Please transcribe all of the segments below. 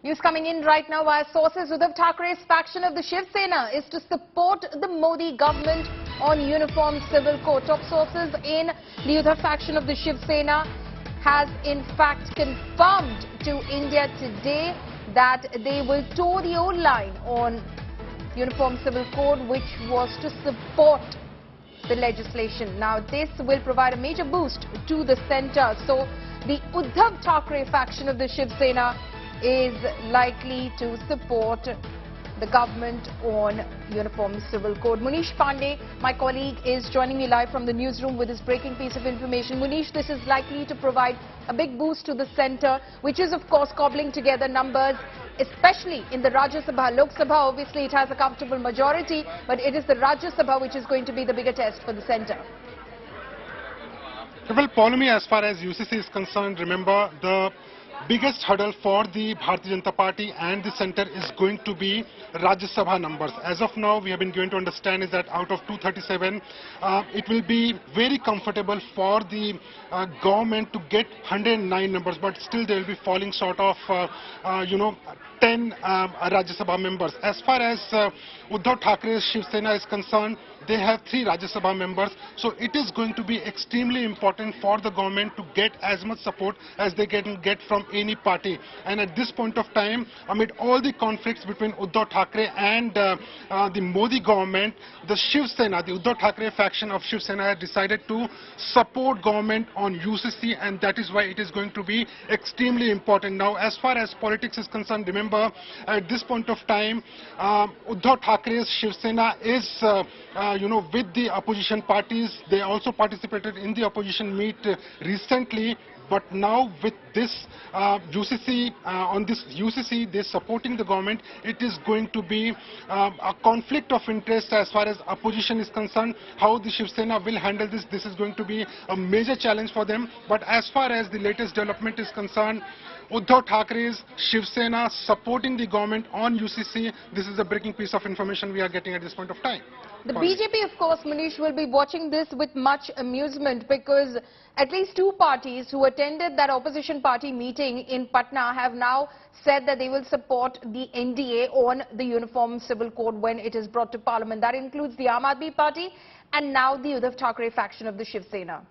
News coming in right now via sources. Uddhav Thackeray's faction of the Shiv Sena is to support the Modi government on Uniform Civil Code. Top sources in the Uddhav faction of the Shiv Sena has in fact confirmed to India today that they will toe the old line on Uniform Civil Code, which was to support the legislation. Now, this will provide a major boost to the centre. So, the Uddhav Thackeray faction of the Shiv Sena is likely to support the government on Uniform Civil Code. Munish Pandey, my colleague, is joining me live from the newsroom with this breaking piece of information. Munish, this is likely to provide a big boost to the centre, which is of course cobbling together numbers, especially in the Rajya Sabha. Lok Sabha, obviously it has a comfortable majority, but it is the Rajya Sabha which is going to be the bigger test for the centre. Well, Paulami, as far as UCC is concerned, remember the biggest hurdle for the Bharatiya Janata Party and the centre is going to be Rajya Sabha numbers. As of now, we have been given to understand is that out of 237, it will be very comfortable for the government to get 109 numbers, but still they will be falling short of, 10 Rajya Sabha members. As far as Uddhav Thackeray's Shiv Sena is concerned, they have 3 Rajya Sabha members, so it is going to be extremely important for the government to get as much support as they can get from any party. And at this point of time, amid all the conflicts between Uddhav Thackeray and the Modi government, the Shiv Sena, the Uddhav Thackeray faction of Shiv Sena has decided to support government on UCC, and that is why it is going to be extremely important. Now, as far as politics is concerned, remember at this point of time, Uddhav Thackeray's Shiv Sena is with the opposition parties. They also participated in the opposition meet recently, but now with this UCC, on this UCC, they supporting the government, it is going to be a conflict of interest as far as opposition is concerned. How the Shiv Sena will handle this, this is going to be a major challenge for them. But as far as the latest development is concerned, Uddhav Thackeray's Shiv Sena supporting the government on UCC, this is a breaking piece of information we are getting at this point of time. The BJP, of course, Manish, will be watching this with much amusement because at least 2 parties who attended that opposition party meeting in Patna have now said that they will support the NDA on the Uniform Civil Code when it is brought to Parliament. That includes the Aam Aadmi Party and now the Uddhav Thackeray faction of the Shiv Sena.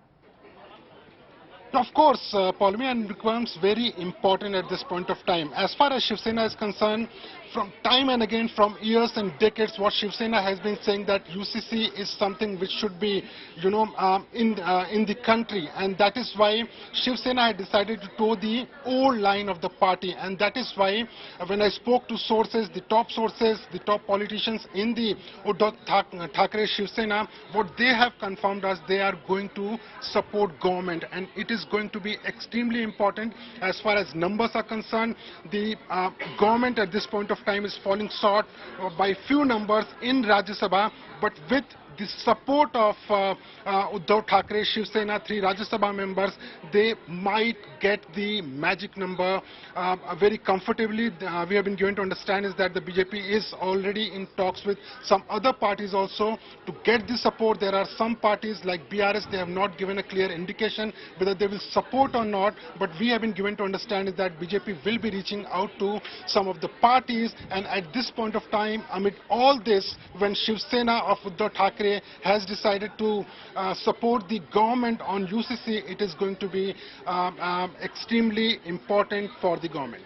Of course, Paulami, and becomes very important at this point of time. As far as Shiv Sena is concerned, from time and again, from years and decades, what Shiv Sena has been saying that UCC is something which should be, in the country, and that is why Shiv Sena had decided to toe the old line of the party, and that is why when I spoke to sources, the top politicians in the Uddhav Thackeray Shiv Sena, what they have confirmed us, they are going to support government, and it is going to be extremely important as far as numbers are concerned. The government at this point of time is falling short by few numbers in Rajya Sabha, but with the support of Uddhav Thackeray Shiv Sena, 3 Rajya Sabha members, they might get the magic number very comfortably. We have been given to understand is that the BJP is already in talks with some other parties also to get the support. There are some parties like BRS, they have not given a clear indication whether they will support or not, but we have been given to understand is that BJP will be reaching out to some of the parties, and at this point of time, amid all this, when Shiv Sena of Uddhav Thackeray has decided to support the government on UCC, it is going to be extremely important for the government.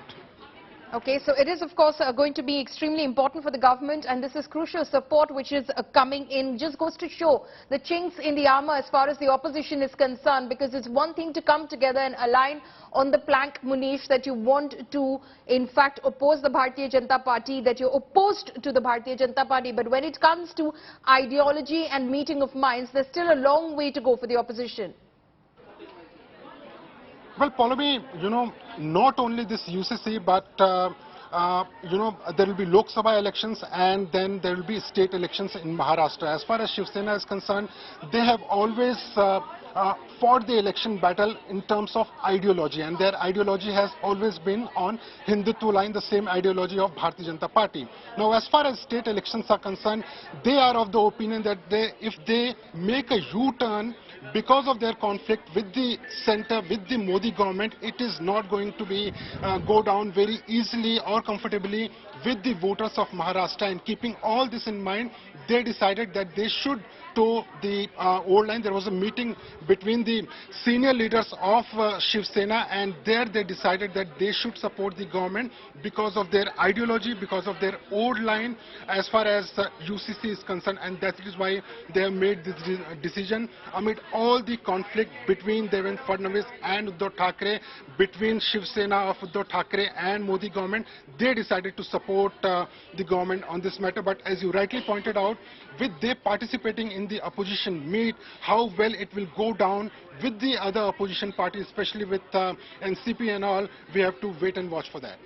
Okay, so it is of course going to be extremely important for the government, and this is crucial support which is coming in. Just goes to show the chinks in the armour as far as the opposition is concerned, because it's one thing to come together and align on the plank, Munish, that you want to in fact oppose the Bharatiya Janata Party, that you're opposed to the Bharatiya Janata Party, but when it comes to ideology and meeting of minds, there's still a long way to go for the opposition. Well, Paulami, not only this UCC, but there will be Lok Sabha elections and then there will be state elections in Maharashtra. As far as Shiv Sena is concerned, they have always for the election battle in terms of ideology, and their ideology has always been on Hindutva line, the same ideology of Bharatiya Janata Party. Now, as far as state elections are concerned, they are of the opinion that if they make a U-turn because of their conflict with the center, with the Modi government, it is not going to be go down very easily or comfortably with the voters of Maharashtra. And keeping all this in mind, they decided that they should toe the old line. There was a meeting between the senior leaders of Shiv Sena, and there they decided that they should support the government because of their ideology, because of their old line as far as UCC is concerned, and that is why they have made this decision amid all the conflict between Devendra Fadnavis and Uddhav Thackeray, between Shiv Sena of Uddhav Thackeray and Modi government. They decided to support the government on this matter. But as you rightly pointed out, with they participating in the opposition meet, how well it will go down with the other opposition parties, especially with NCP and all, we have to wait and watch for that.